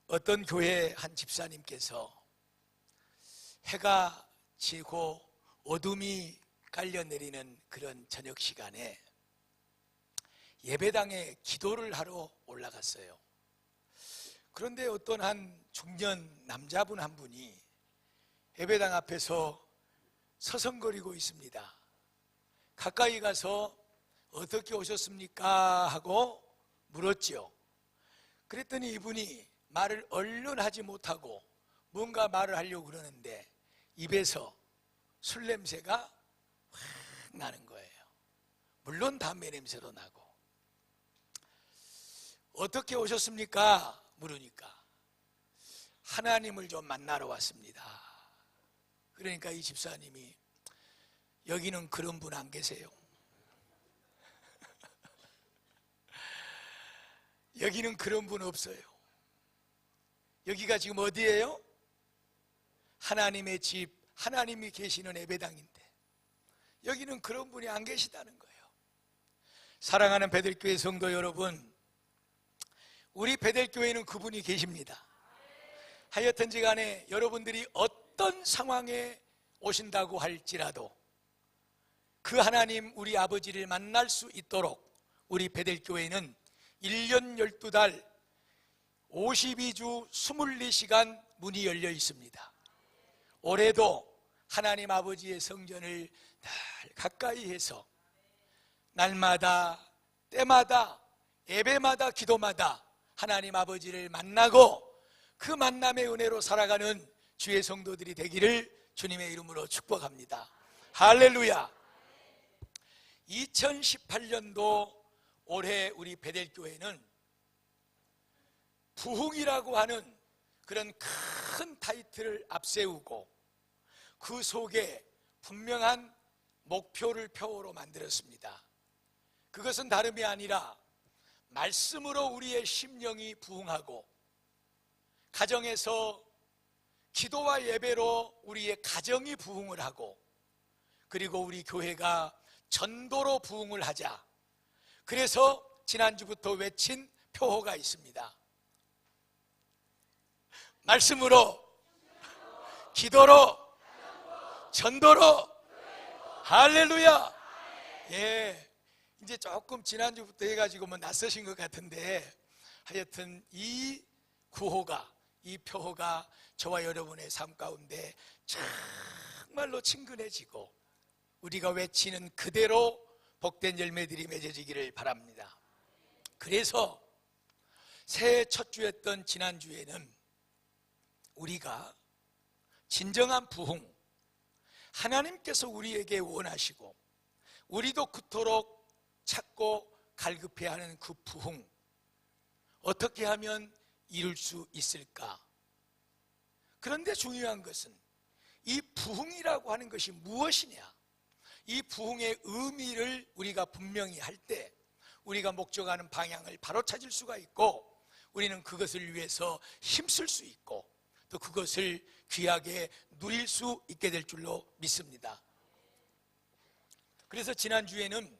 어떤 교회 한 집사님께서 해가 지고 어둠이 깔려 내리는 그런 저녁 시간에 예배당에 기도를 하러 올라갔어요. 그런데 어떤 한 중년 남자분 한 분이 예배당 앞에서 서성거리고 있습니다. 가까이 가서 어떻게 오셨습니까? 하고 물었죠. 그랬더니 이분이 말을 얼른 하지 못하고 뭔가 말을 하려고 그러는데 입에서 술 냄새가 확 나는 거예요. 물론 담배 냄새도 나고. 어떻게 오셨습니까? 물으니까 하나님을 좀 만나러 왔습니다. 그러니까 이 집사님이 여기는 그런 분 안 계세요. 여기는 그런 분 없어요. 여기가 지금 어디예요? 하나님의 집, 하나님이 계시는 예배당인데 여기는 그런 분이 안 계시다는 거예요. 사랑하는 베델교회 성도 여러분, 우리 베델교회는 그분이 계십니다. 하여튼지 간에 여러분들이 어떤 상황에 오신다고 할지라도 그 하나님 우리 아버지를 만날 수 있도록 우리 베델교회는 1년 12달 52주 24시간 문이 열려 있습니다. 올해도 하나님 아버지의 성전을 늘 가까이 해서 날마다 때마다 예배마다 기도마다 하나님 아버지를 만나고 그 만남의 은혜로 살아가는 주의 성도들이 되기를 주님의 이름으로 축복합니다. 할렐루야. 2018년도 올해 우리 베델교회는 부흥이라고 하는 그런 큰 타이틀을 앞세우고 그 속에 분명한 목표를 표어로 만들었습니다. 그것은 다름이 아니라 말씀으로 우리의 심령이 부흥하고 가정에서 기도와 예배로 우리의 가정이 부흥을 하고 그리고 우리 교회가 전도로 부흥을 하자. 그래서 지난주부터 외친 표어가 있습니다. 말씀으로, 기도로, 전도로. 할렐루야. 예, 이제 조금 지난주부터 해가지고 뭐 낯서신 것 같은데 하여튼 이 구호가, 이 표어가 저와 여러분의 삶 가운데 정말로 친근해지고 우리가 외치는 그대로 복된 열매들이 맺어지기를 바랍니다. 그래서 새해 첫 주였던 지난주에는 우리가 진정한 부흥, 하나님께서 우리에게 원하시고 우리도 그토록 찾고 갈급해하는 그 부흥, 어떻게 하면 이룰 수 있을까? 그런데 중요한 것은 이 부흥이라고 하는 것이 무엇이냐? 이 부흥의 의미를 우리가 분명히 할 때 우리가 목적하는 방향을 바로 찾을 수가 있고 우리는 그것을 위해서 힘쓸 수 있고 또 그것을 귀하게 누릴 수 있게 될 줄로 믿습니다. 그래서 지난주에는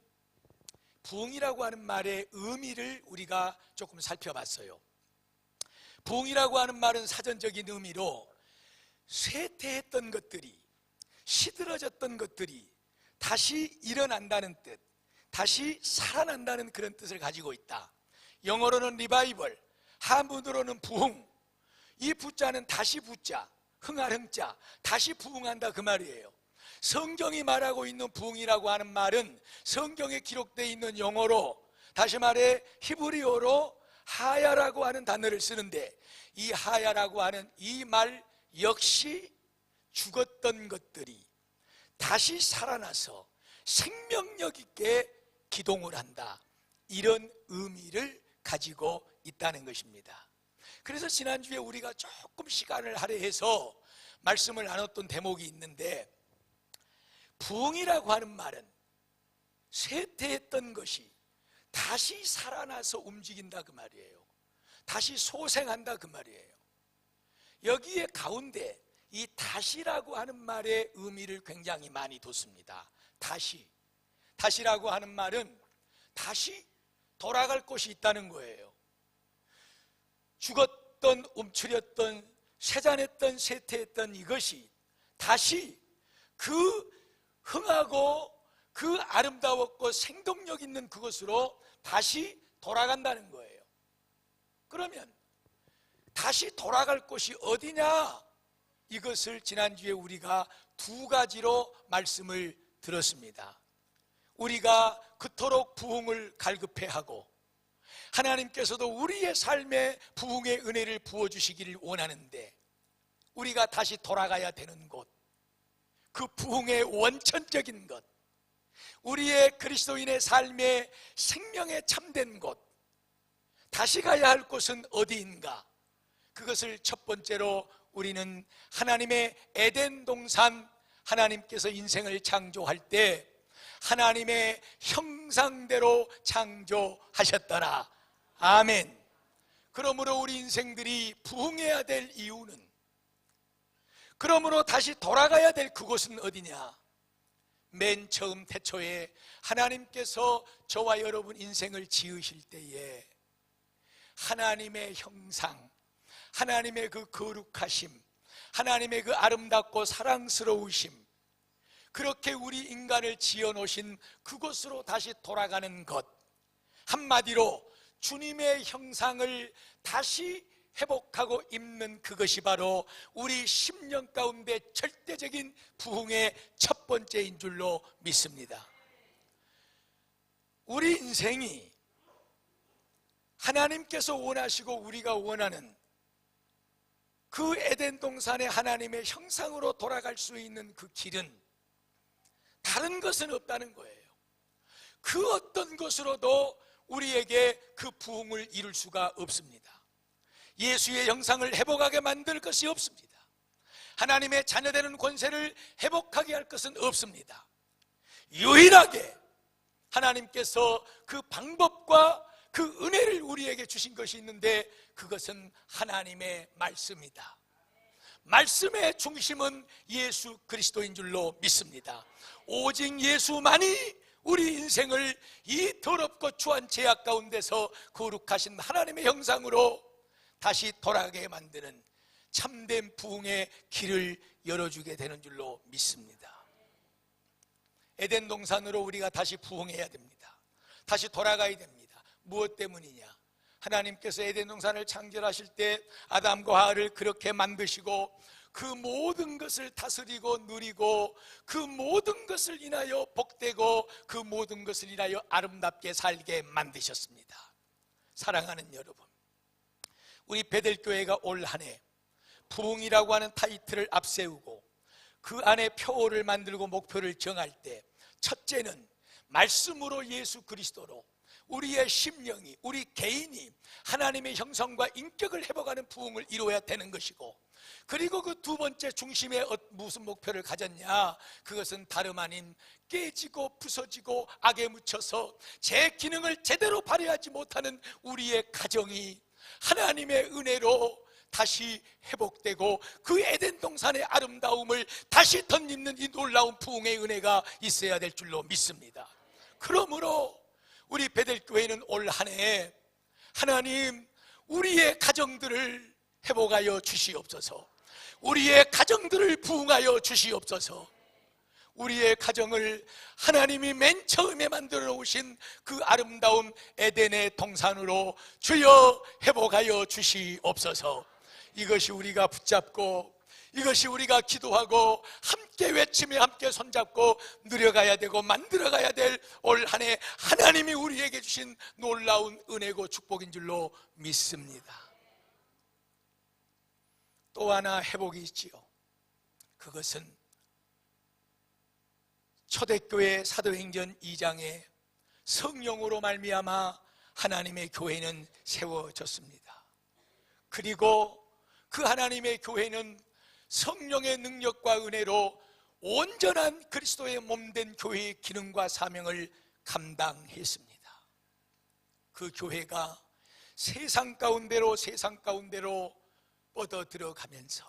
부흥이라고 하는 말의 의미를 우리가 조금 살펴봤어요. 부흥이라고 하는 말은 사전적인 의미로 쇠퇴했던 것들이, 시들어졌던 것들이 다시 일어난다는 뜻, 다시 살아난다는 그런 뜻을 가지고 있다. 영어로는 리바이벌, 한문으로는 부흥. 이 부자는 다시 부자, 흥할 흥자, 다시 부흥한다 그 말이에요. 성경이 말하고 있는 부흥이라고 하는 말은 성경에 기록되어 있는 영어로, 다시 말해 히브리어로 하야라고 하는 단어를 쓰는데 이 하야라고 하는 이 말 역시 죽었던 것들이 다시 살아나서 생명력 있게 기동을 한다, 이런 의미를 가지고 있다는 것입니다. 그래서 지난주에 우리가 조금 시간을 할애해서 말씀을 나눴던 대목이 있는데 부흥이라고 하는 말은 쇠퇴했던 것이 다시 살아나서 움직인다 그 말이에요. 다시 소생한다 그 말이에요. 여기에 가운데 이 다시라고 하는 말의 의미를 굉장히 많이 뒀습니다. 다시라고 하는 말은 다시 돌아갈 곳이 있다는 거예요. 썩었던, 움츠렸던, 쇠잔했던, 쇠퇴했던 이것이 다시 그 흥하고 그 아름다웠고 생동력 있는 그것으로 다시 돌아간다는 거예요. 그러면 다시 돌아갈 곳이 어디냐? 이것을 지난주에 우리가 두 가지로 말씀을 들었습니다. 우리가 그토록 부흥을 갈급해하고 하나님께서도 우리의 삶에 부흥의 은혜를 부어주시기를 원하는데 우리가 다시 돌아가야 되는 곳, 그 부흥의 원천적인 것, 우리의 그리스도인의 삶의 생명에 참된 곳, 다시 가야 할 곳은 어디인가? 그것을 첫 번째로 우리는 하나님의 에덴 동산, 하나님께서 인생을 창조할 때 하나님의 형상대로 창조하셨더라. 아멘. 그러므로 우리 인생들이 부흥해야 될 이유는, 그러므로 다시 돌아가야 될 그곳은 어디냐? 맨 처음 태초에 하나님께서 저와 여러분 인생을 지으실 때에 하나님의 형상, 하나님의 그 거룩하심, 하나님의 그 아름답고 사랑스러우심, 그렇게 우리 인간을 지어놓으신 그곳으로 다시 돌아가는 것, 한마디로 주님의 형상을 다시 회복하고 입는 그것이 바로 우리 심령 가운데 절대적인 부흥의 첫 번째인 줄로 믿습니다. 우리 인생이 하나님께서 원하시고 우리가 원하는 그 에덴 동산의 하나님의 형상으로 돌아갈 수 있는 그 길은 다른 것은 없다는 거예요. 그 어떤 것으로도 우리에게 그 부흥을 이룰 수가 없습니다. 예수의 형상을 회복하게 만들 것이 없습니다. 하나님의 자녀되는 권세를 회복하게 할 것은 없습니다. 유일하게 하나님께서 그 방법과 그 은혜를 우리에게 주신 것이 있는데 그것은 하나님의 말씀이다. 말씀의 중심은 예수 그리스도인 줄로 믿습니다. 오직 예수만이 우리 인생을 이 더럽고 추한 죄악 가운데서 거룩하신 하나님의 형상으로 다시 돌아가게 만드는 참된 부흥의 길을 열어주게 되는 줄로 믿습니다. 에덴 동산으로 우리가 다시 부흥해야 됩니다. 다시 돌아가야 됩니다. 무엇 때문이냐? 하나님께서 에덴 동산을 창조하실 때 아담과 하와를 그렇게 만드시고 그 모든 것을 다스리고 누리고 그 모든 것을 인하여 복되고 그 모든 것을 인하여 아름답게 살게 만드셨습니다. 사랑하는 여러분, 우리 베델교회가 올 한 해 부흥이라고 하는 타이틀을 앞세우고 그 안에 표어를 만들고 목표를 정할 때 첫째는 말씀으로 예수 그리스도로 우리의 심령이, 우리 개인이 하나님의 형성과 인격을 회복하는 부흥을 이루어야 되는 것이고, 그리고 그 두 번째 중심에 무슨 목표를 가졌냐? 그것은 다름 아닌 깨지고 부서지고 악에 묻혀서 제 기능을 제대로 발휘하지 못하는 우리의 가정이 하나님의 은혜로 다시 회복되고 그 에덴 동산의 아름다움을 다시 덧입는 이 놀라운 부흥의 은혜가 있어야 될 줄로 믿습니다. 그러므로 우리 베델교회는 올 한 해 하나님, 우리의 가정들을 회복하여 주시옵소서. 우리의 가정들을 부흥하여 주시옵소서. 우리의 가정을 하나님이 맨 처음에 만들어 놓으신 그 아름다운 에덴의 동산으로 주여 회복하여 주시옵소서. 이것이 우리가 붙잡고, 이것이 우리가 기도하고 함께 외치며 함께 손잡고 누려가야 되고 만들어가야 될 올 한 해 하나님이 우리에게 주신 놀라운 은혜고 축복인 줄로 믿습니다. 또 하나 회복이 있지요. 그것은 초대교회 사도행전 2장에 성령으로 말미암아 하나님의 교회는 세워졌습니다. 그리고 그 하나님의 교회는 성령의 능력과 은혜로 온전한 그리스도의 몸된 교회의 기능과 사명을 감당했습니다. 그 교회가 세상 가운데로 뻗어 들어가면서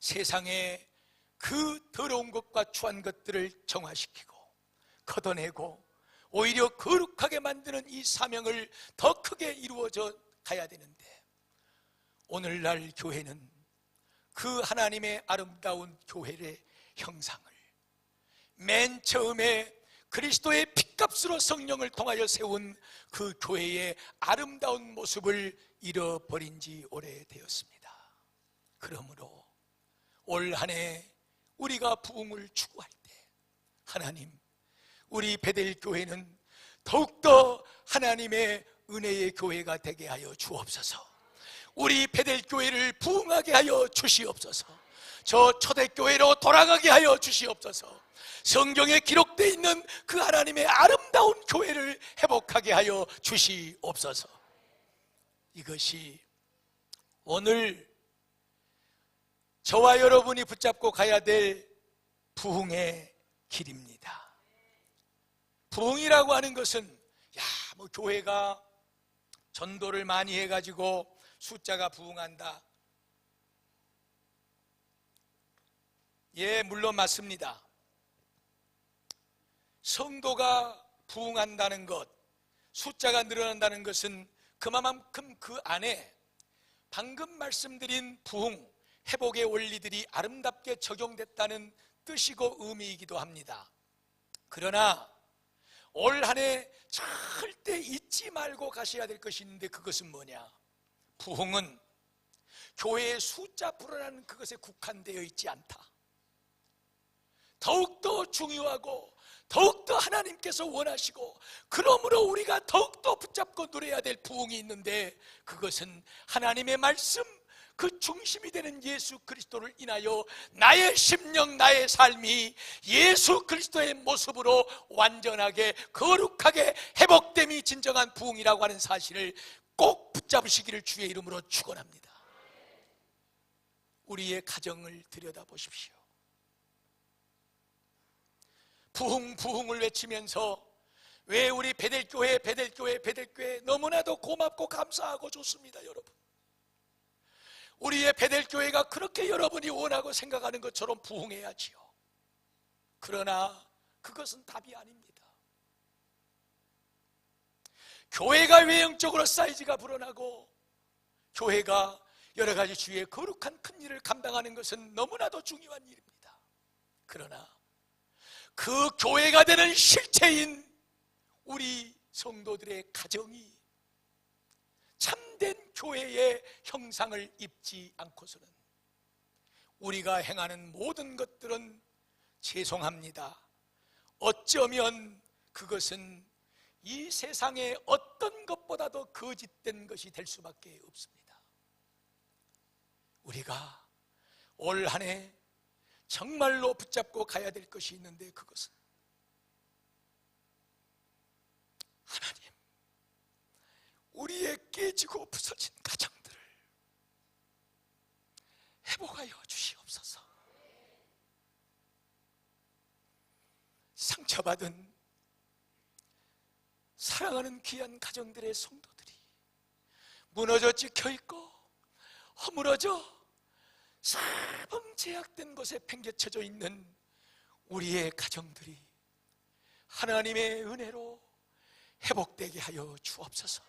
세상에 그 더러운 것과 추한 것들을 정화시키고 걷어내고 오히려 거룩하게 만드는 이 사명을 더 크게 이루어져 가야 되는데, 오늘날 교회는 그 하나님의 아름다운 교회의 형상을 맨 처음에 그리스도의 핏값으로 성령을 통하여 세운 그 교회의 아름다운 모습을 잃어버린 지 오래되었습니다. 그러므로 올 한 해 우리가 부흥을 추구할 때 하나님, 우리 베델 교회는 더욱더 하나님의 은혜의 교회가 되게 하여 주옵소서. 우리 베델 교회를 부흥하게 하여 주시옵소서. 저 초대교회로 돌아가게 하여 주시옵소서. 성경에 기록되어 있는 그 하나님의 아름다운 교회를 회복하게 하여 주시옵소서. 이것이 오늘 저와 여러분이 붙잡고 가야 될 부흥의 길입니다. 부흥이라고 하는 것은 뭐 교회가 전도를 많이 해가지고 숫자가 부흥한다. 예, 물론 맞습니다. 성도가 부흥한다는 것, 숫자가 늘어난다는 것은 그만큼 그 안에 방금 말씀드린 부흥, 회복의 원리들이 아름답게 적용됐다는 뜻이고 의미이기도 합니다. 그러나 올 한 해 절대 잊지 말고 가셔야 될 것이 있는데, 그것은 뭐냐? 부흥은 교회의 숫자 불어나는 그것에 국한되어 있지 않다. 더욱더 중요하고 더욱더 하나님께서 원하시고, 그러므로 우리가 더욱더 붙잡고 누려야 될 부흥이 있는데, 그것은 하나님의 말씀, 그 중심이 되는 예수 그리스도를 인하여 나의 심령, 나의 삶이 예수 그리스도의 모습으로 완전하게 거룩하게 회복됨이 진정한 부흥이라고 하는 사실을 꼭 붙잡으시기를 주의 이름으로 축원합니다. 우리의 가정을 들여다보십시오. 부흥, 부흥을 외치면서 왜 우리 베델교회 너무나도 고맙고 감사하고 좋습니다. 여러분, 우리의 베델교회가 그렇게 여러분이 원하고 생각하는 것처럼 부흥해야지요. 그러나 그것은 답이 아닙니다. 교회가 외형적으로 사이즈가 불어나고 교회가 여러 가지 주의 거룩한 큰 일을 감당하는 것은 너무나도 중요한 일입니다. 그러나 그 교회가 되는 실체인 우리 성도들의 가정이 참된 교회의 형상을 입지 않고서는 우리가 행하는 모든 것들은 죄송합니다, 어쩌면 그것은 이 세상의 어떤 것보다도 거짓된 것이 될 수밖에 없습니다. 우리가 올 한 해 정말로 붙잡고 가야 될 것이 있는데, 그것은 하나님, 우리의 깨지고 부서진 가정들을 회복하여 주시옵소서. 상처받은 사랑하는 귀한 가정들의 성도들이 무너져 찍혀있고 허물어져 사방 제약된 곳에 팽개쳐져 있는 우리의 가정들이 하나님의 은혜로 회복되게 하여 주옵소서.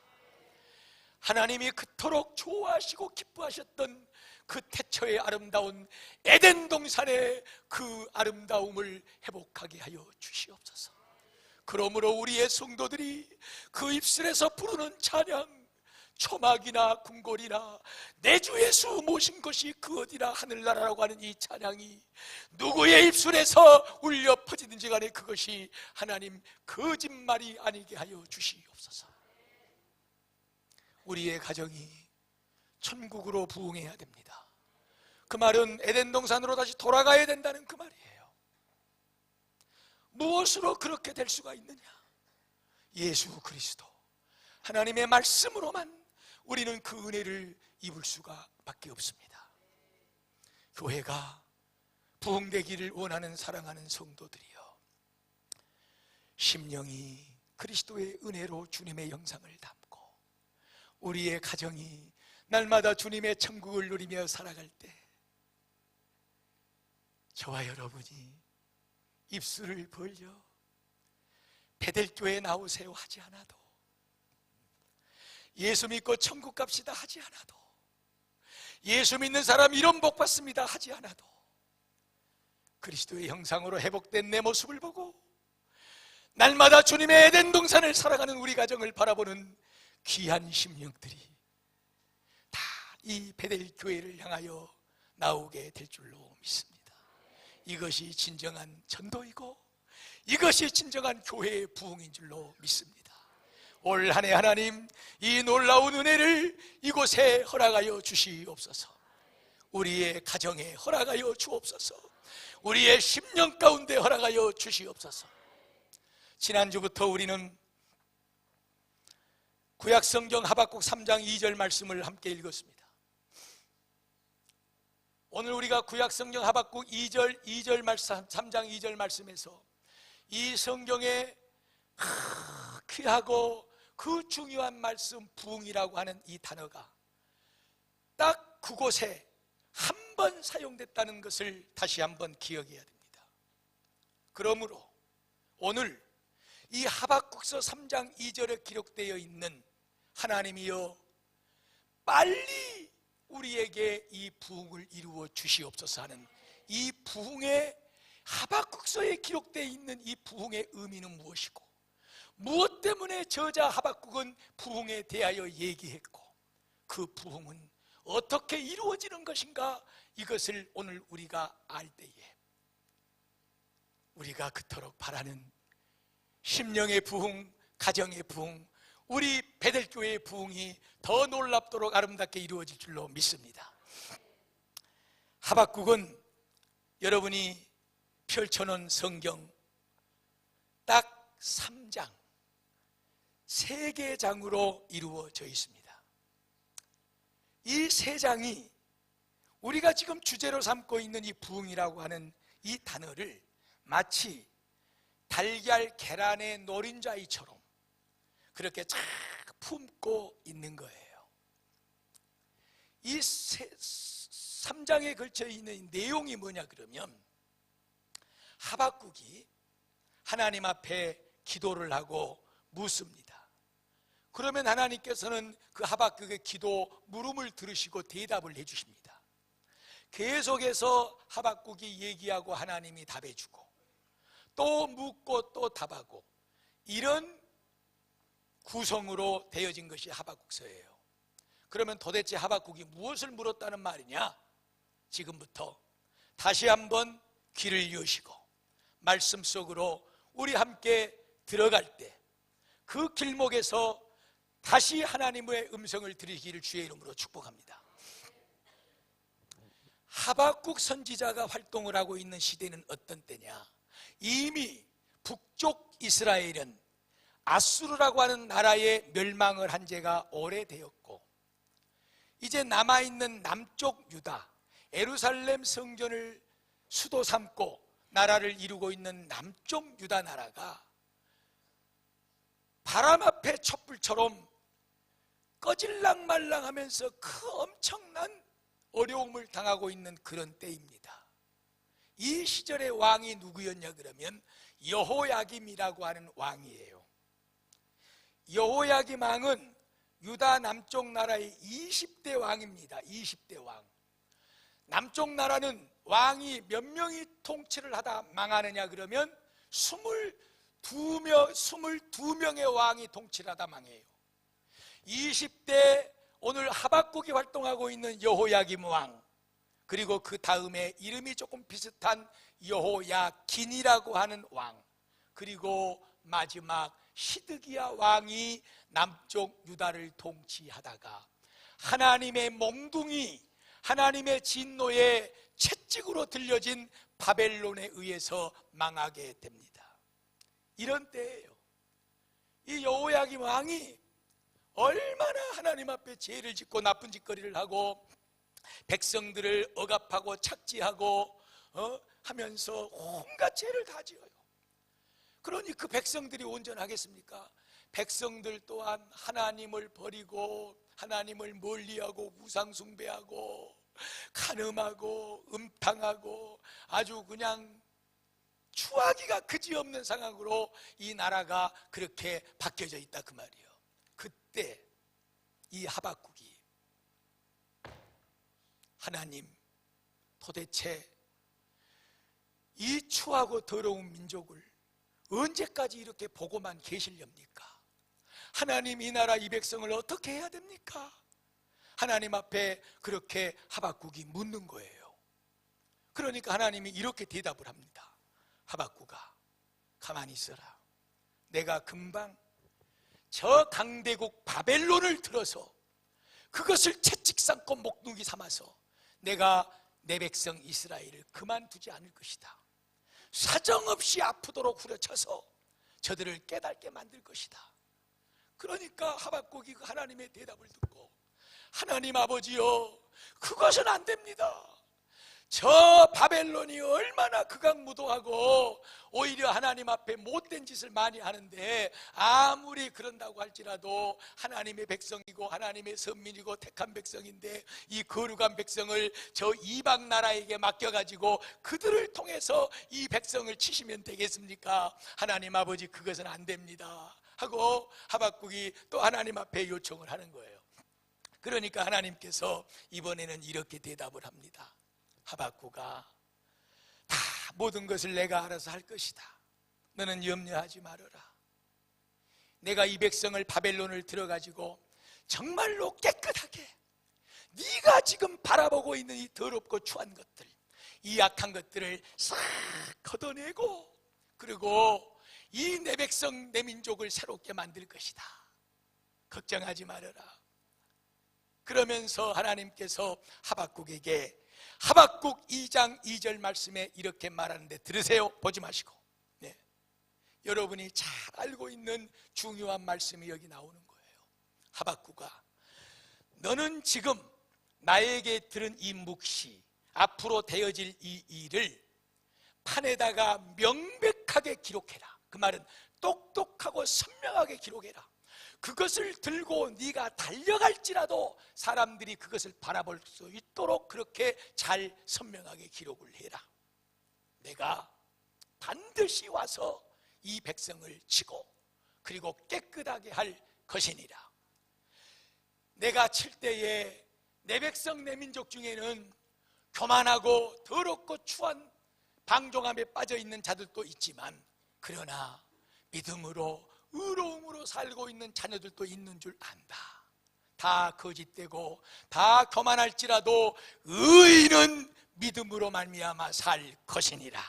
하나님이 그토록 좋아하시고 기뻐하셨던 그 태초의 아름다운 에덴 동산의 그 아름다움을 회복하게 하여 주시옵소서. 그러므로 우리의 성도들이 그 입술에서 부르는 찬양, 초막이나 궁궐이나 내 주 예수 모신 것이 그 어디나 하늘나라라고 하는 이 찬양이 누구의 입술에서 울려 퍼지든지 간에 그것이 하나님 거짓말이 아니게 하여 주시옵소서. 우리의 가정이 천국으로 부흥해야 됩니다. 그 말은 에덴 동산으로 다시 돌아가야 된다는 그 말이에요. 무엇으로 그렇게 될 수가 있느냐? 예수 그리스도, 하나님의 말씀으로만 우리는 그 은혜를 입을 수가 밖에 없습니다. 교회가 부흥되기를 원하는 사랑하는 성도들이여, 심령이 그리스도의 은혜로 주님의 영상을 담고 우리의 가정이 날마다 주님의 천국을 누리며 살아갈 때 저와 여러분이 입술을 벌려 베델교회 나오세요 하지 않아도, 예수 믿고 천국 갑시다 하지 않아도, 예수 믿는 사람 이런 복 받습니다 하지 않아도 그리스도의 형상으로 회복된 내 모습을 보고 날마다 주님의 에덴 동산을 살아가는 우리 가정을 바라보는 귀한 심령들이 다 이 베델 교회를 향하여 나오게 될 줄로 믿습니다. 이것이 진정한 전도이고 이것이 진정한 교회의 부흥인 줄로 믿습니다. 올 한 해 하나님 이 놀라운 은혜를 이곳에 허락하여 주시옵소서. 우리의 가정에 허락하여 주옵소서. 우리의 심령 가운데 허락하여 주시옵소서. 지난주부터 우리는 구약성경 하박국 3장 2절 말씀을 함께 읽었습니다. 오늘 우리가 구약성경 하박국 2절 말씀, 3장 2절 말씀에서 이 성경의 귀하고 그 중요한 말씀 부흥이라고 하는 이 단어가 딱 그곳에 한 번 사용됐다는 것을 다시 한번 기억해야 됩니다. 그러므로 오늘 이 하박국서 3장 2절에 기록되어 있는 하나님이여 빨리 우리에게 이 부흥을 이루어 주시옵소서 하는 이 부흥의 하박국서에 기록되어 있는 이 부흥의 의미는 무엇이고 무엇 때문에 저자 하박국은 부흥에 대하여 얘기했고 그 부흥은 어떻게 이루어지는 것인가 이것을 오늘 우리가 알 때에 우리가 그토록 바라는 심령의 부흥, 가정의 부흥, 우리 베델교회의 부흥이 더 놀랍도록 아름답게 이루어질 줄로 믿습니다. 하박국은 여러분이 펼쳐놓은 성경 딱 3장 3개의 장으로 이루어져 있습니다. 이 3장이 우리가 지금 주제로 삼고 있는 이 부흥이라고 하는 이 단어를 마치 달걀 계란의 노른자이처럼 그렇게 쫙 품고 있는 거예요. 이 3장에 걸쳐 있는 내용이 뭐냐 그러면 하박국이 하나님 앞에 기도를 하고 묻습니다. 그러면 하나님께서는 그 하박국의 기도 물음을 들으시고 대답을 해주십니다. 계속해서 하박국이 얘기하고 하나님이 답해주고 또 묻고 또 답하고 이런 구성으로 되어진 것이 하박국서예요. 그러면 도대체 하박국이 무엇을 물었다는 말이냐? 지금부터 다시 한번 귀를 여시고 말씀 속으로 우리 함께 들어갈 때 그 길목에서 다시 하나님의 음성을 들으시기를 주의 이름으로 축복합니다. 하박국 선지자가 활동을 하고 있는 시대는 어떤 때냐? 이미 북쪽 이스라엘은 아수르라고 하는 나라에 멸망을 한 지가 오래되었고 이제 남아있는 남쪽 유다 예루살렘 성전을 수도 삼고 나라를 이루고 있는 남쪽 유다 나라가 바람 앞에 촛불처럼 꺼질랑말랑하면서 그 엄청난 어려움을 당하고 있는 그런 때입니다. 이 시절의 왕이 누구였냐 그러면 여호야김이라고 하는 왕이에요. 여호야김 왕은 유다 남쪽 나라의 20대 왕입니다. 20대 왕. 남쪽 나라는 왕이 몇 명이 통치를 하다 망하느냐 그러면 22명의 왕이 통치를 하다 망해요. 20대 오늘 하박국이 활동하고 있는 여호야김 왕, 그리고 그 다음에 이름이 조금 비슷한 여호야긴이라고 하는 왕, 그리고 마지막 시드기야 왕이 남쪽 유다를 통치하다가 하나님의 몽둥이, 하나님의 진노의 채찍으로 들려진 바벨론에 의해서 망하게 됩니다. 이런 때예요. 이 여호야김 왕이 얼마나 하나님 앞에 죄를 짓고 나쁜 짓거리를 하고 백성들을 억압하고 착지하고 하면서 온갖 죄를 다 지어요. 그러니 그 백성들이 온전하겠습니까? 백성들 또한 하나님을 버리고 하나님을 멀리하고 우상숭배하고 간음하고 음탕하고 아주 그냥 추하기가 그지없는 상황으로 이 나라가 그렇게 바뀌어져 있다 그 말이에요. 그때 이 하박국이 하나님, 도대체 이 추하고 더러운 민족을 언제까지 이렇게 보고만 계시렵니까? 하나님, 이 나라 이 백성을 어떻게 해야 됩니까? 하나님 앞에 그렇게 하박국이 묻는 거예요. 그러니까 하나님이 이렇게 대답을 합니다. 하박국아, 가만히 있어라. 내가 금방 저 강대국 바벨론을 들어서 그것을 채찍 삼고 목둥이 삼아서 내가 내 백성 이스라엘을 그만두지 않을 것이다. 사정없이 아프도록 후려쳐서 저들을 깨닫게 만들 것이다. 그러니까 하박국이 하나님의 대답을 듣고, 하나님 아버지요, 그것은 안 됩니다. 저 바벨론이 얼마나 극악무도하고 오히려 하나님 앞에 못된 짓을 많이 하는데, 아무리 그런다고 할지라도 하나님의 백성이고 하나님의 선민이고 택한 백성인데 이 거룩한 백성을 저 이방 나라에게 맡겨가지고 그들을 통해서 이 백성을 치시면 되겠습니까? 하나님 아버지, 그것은 안 됩니다 하고 하박국이 또 하나님 앞에 요청을 하는 거예요. 그러니까 하나님께서 이번에는 이렇게 대답을 합니다. 하박국아, 다 모든 것을 내가 알아서 할 것이다. 너는 염려하지 말아라. 내가 이 백성을 바벨론을 들어가지고 정말로 깨끗하게 네가 지금 바라보고 있는 이 더럽고 추한 것들, 이 악한 것들을 싹 걷어내고, 그리고 이 내 백성 내 민족을 새롭게 만들 것이다. 걱정하지 말아라. 그러면서 하나님께서 하박국에게 하박국 2장 2절 말씀에 이렇게 말하는데, 들으세요. 보지 마시고. 네. 여러분이 잘 알고 있는 중요한 말씀이 여기 나오는 거예요. 하박국아, 너는 지금 나에게 들은 이 묵시, 앞으로 되어질 이 일을 판에다가 명백하게 기록해라. 그 말은 똑똑하고 선명하게 기록해라. 그것을 들고 네가 달려갈지라도 사람들이 그것을 바라볼 수 있도록 그렇게 잘 선명하게 기록을 해라. 내가 반드시 와서 이 백성을 치고 그리고 깨끗하게 할 것이니라. 내가 칠 때에 내 백성 내 민족 중에는 교만하고 더럽고 추한 방종함에 빠져있는 자들도 있지만, 그러나 믿음으로 의로움으로 살고 있는 자녀들도 있는 줄 안다. 다 거짓되고 다 교만할지라도 의인은 믿음으로 말미암아 살 것이니라.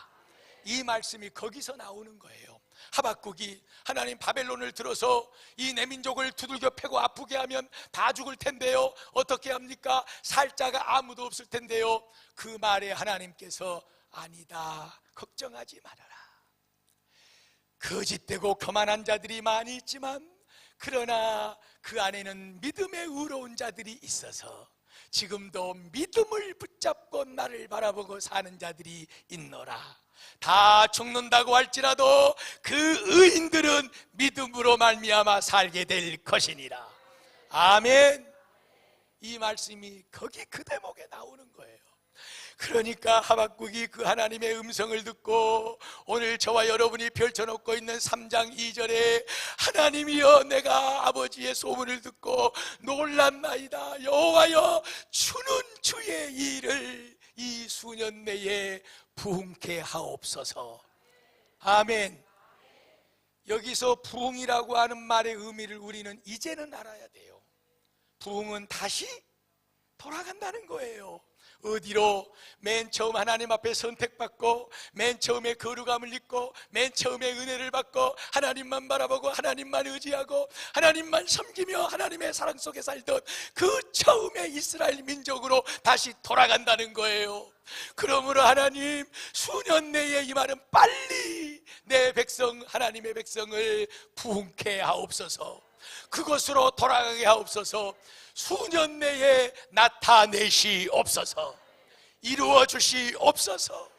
이 말씀이 거기서 나오는 거예요. 하박국이 하나님, 바벨론을 들어서 이 내 민족을 두들겨 패고 아프게 하면 다 죽을 텐데요, 어떻게 합니까? 살 자가 아무도 없을 텐데요. 그 말에 하나님께서 아니다, 걱정하지 말아라. 거짓되고 교만한 자들이 많이 있지만 그러나 그 안에는 믿음의 의로운 자들이 있어서 지금도 믿음을 붙잡고 나를 바라보고 사는 자들이 있노라. 다 죽는다고 할지라도 그 의인들은 믿음으로 말미암아 살게 될 것이니라. 아멘. 이 말씀이 거기 그 대목에 나오는 거예요. 그러니까 하박국이 그 하나님의 음성을 듣고 오늘 저와 여러분이 펼쳐놓고 있는 3장 2절에 하나님이여, 내가 아버지의 소문을 듣고 놀랐나이다. 여호와여, 주는 주의 일을 이 수년 내에 부흥케 하옵소서. 아멘. 여기서 부흥이라고 하는 말의 의미를 우리는 이제는 알아야 돼요. 부흥은 다시 돌아간다는 거예요. 어디로? 맨 처음 하나님 앞에 선택받고 맨 처음에 거룩함을 입고 맨 처음에 은혜를 받고 하나님만 바라보고 하나님만 의지하고 하나님만 섬기며 하나님의 사랑 속에 살던 그 처음의 이스라엘 민족으로 다시 돌아간다는 거예요. 그러므로 하나님, 수년 내에 이 말은 빨리 내 백성, 하나님의 백성을 부흥케 하옵소서. 그곳으로 돌아가게 하옵소서. 수년 내에 나타내시옵소서. 이루어 주시옵소서.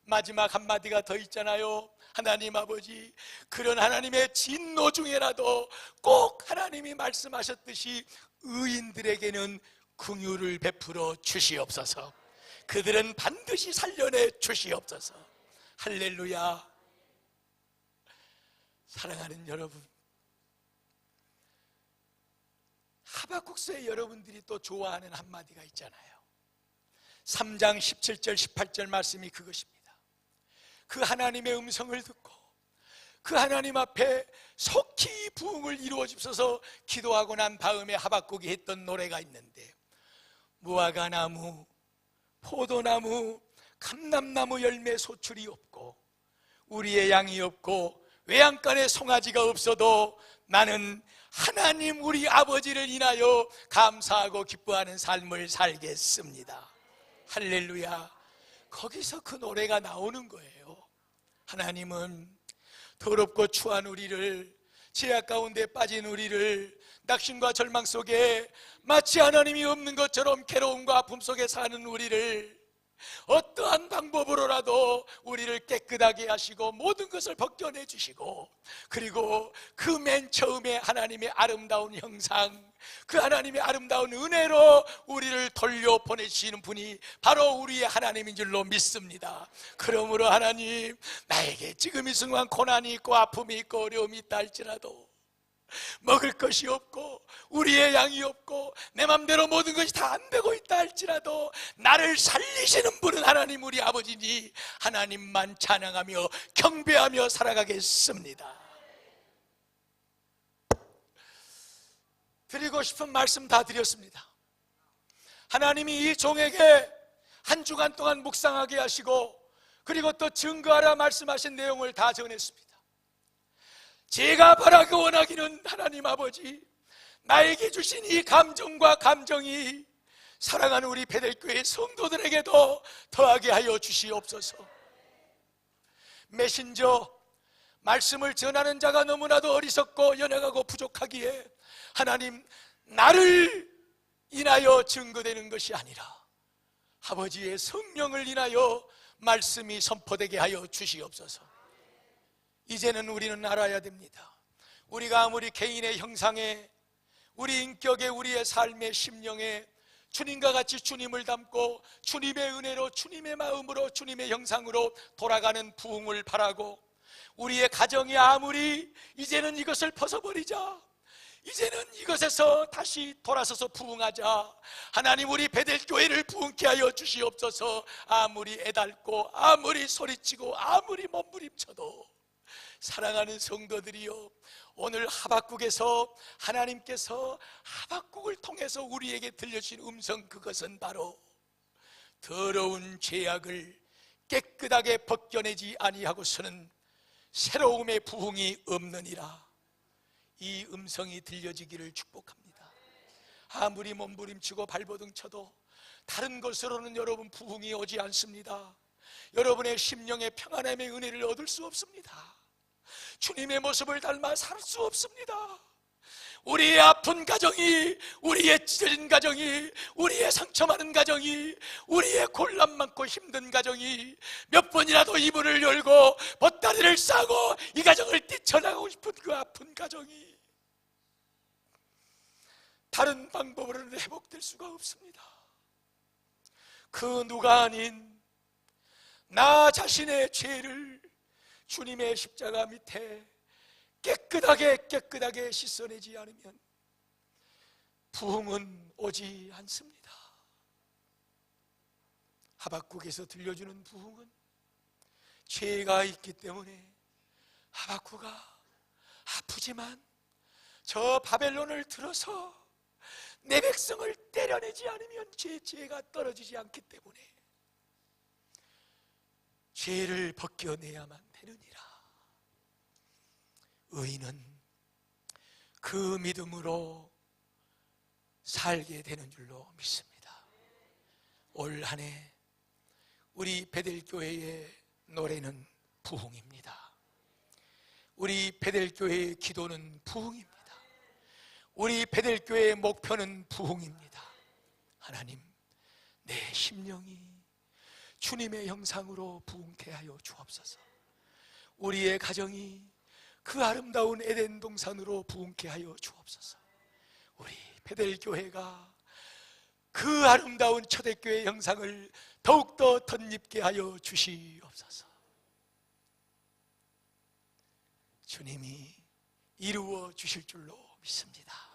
마지막 한마디가 더 있잖아요. 하나님 아버지, 그런 하나님의 진노 중에라도 꼭 하나님이 말씀하셨듯이 의인들에게는 긍휼을 베풀어 주시옵소서. 그들은 반드시 살려내 주시옵소서. 할렐루야. 사랑하는 여러분, 하박국서에 여러분들이 또 좋아하는 한마디가 있잖아요. 3장 17절 18절 말씀이 그것입니다. 그 하나님의 음성을 듣고 그 하나님 앞에 속히 부흥을 이루어 주셔서 기도하고 난 다음에 하박국이 했던 노래가 있는데, 무화과나무, 포도나무, 감람나무 열매 소출이 없고 우리의 양이 없고 외양간에 송아지가 없어도 나는 하나님 우리 아버지를 인하여 감사하고 기뻐하는 삶을 살겠습니다. 할렐루야. 거기서 그 노래가 나오는 거예요. 하나님은 더럽고 추한 우리를, 죄악 가운데 빠진 우리를, 낙심과 절망 속에 마치 하나님이 없는 것처럼 괴로움과 아픔 속에 사는 우리를 어떠한 방법으로라도 우리를 깨끗하게 하시고 모든 것을 벗겨내 주시고, 그리고 그 맨 처음에 하나님의 아름다운 형상, 그 하나님의 아름다운 은혜로 우리를 돌려보내시는 분이 바로 우리의 하나님인 줄로 믿습니다. 그러므로 하나님, 나에게 지금 이 순간 고난이 있고 아픔이 있고 어려움이 있다 할지라도, 먹을 것이 없고 우리의 양이 없고 내 맘대로 모든 것이 다 안 되고 있다 할지라도 나를 살리시는 분은 하나님 우리 아버지니 하나님만 찬양하며 경배하며 살아가겠습니다. 드리고 싶은 말씀 다 드렸습니다. 하나님이 이 종에게 한 주간 동안 묵상하게 하시고, 그리고 또 증거하라 말씀하신 내용을 다 전했습니다. 제가 바라고 원하기는 하나님 아버지, 나에게 주신 이 감정과 감정이 사랑하는 우리 베델교회 성도들에게도 더하게 하여 주시옵소서. 메신저 말씀을 전하는 자가 너무나도 어리석고 연약하고 부족하기에 하나님, 나를 인하여 증거되는 것이 아니라 아버지의 성령을 인하여 말씀이 선포되게 하여 주시옵소서. 이제는 우리는 알아야 됩니다. 우리가 아무리 개인의 형상에, 우리 인격에, 우리의 삶의 심령에 주님과 같이 주님을 닮고 주님의 은혜로, 주님의 마음으로, 주님의 형상으로 돌아가는 부흥을 바라고, 우리의 가정이 아무리 이제는 이것을 벗어버리자, 이제는 이것에서 다시 돌아서서 부흥하자, 하나님 우리 베델교회를 부흥케 하여 주시옵소서. 아무리 애달고 아무리 소리치고 아무리 몸부림쳐도 사랑하는 성도들이여, 오늘 하박국에서 하나님께서 하박국을 통해서 우리에게 들려주신 음성, 그것은 바로 더러운 죄악을 깨끗하게 벗겨내지 아니하고서는 새로움의 부흥이 없느니라. 이 음성이 들려지기를 축복합니다. 아무리 몸부림치고 발버둥 쳐도 다른 것으로는 여러분 부흥이 오지 않습니다. 여러분의 심령의 평안함의 은혜를 얻을 수 없습니다. 주님의 모습을 닮아 살 수 없습니다. 우리의 아픈 가정이, 우리의 찢어진 가정이, 우리의 상처 많은 가정이, 우리의 곤란 많고 힘든 가정이 몇 번이라도 이불을 열고 보따리를 싸고 이 가정을 뛰쳐나가고 싶은 그 아픈 가정이 다른 방법으로는 회복될 수가 없습니다. 그 누가 아닌 나 자신의 죄를 주님의 십자가 밑에 깨끗하게 씻어내지 않으면 부흥은 오지 않습니다. 하박국에서 들려주는 부흥은 죄가 있기 때문에 하박국아, 아프지만 저 바벨론을 들어서 내 백성을 때려내지 않으면 죄가 떨어지지 않기 때문에 죄를 벗겨내야만 되느니라. 의인은 그 믿음으로 살게 되는 줄로 믿습니다. 올 한 해 우리 베델교회의 노래는 부흥입니다. 우리 베델교회의 기도는 부흥입니다. 우리 베델교회의 목표는 부흥입니다. 하나님, 내 심령이 주님의 형상으로 부흥케 하여 주옵소서. 우리의 가정이 그 아름다운 에덴 동산으로 부흥케 하여 주옵소서. 우리 베델교회가 그 아름다운 초대교회의 형상을 더욱더 덧입게 하여 주시옵소서. 주님이 이루어 주실 줄로 믿습니다.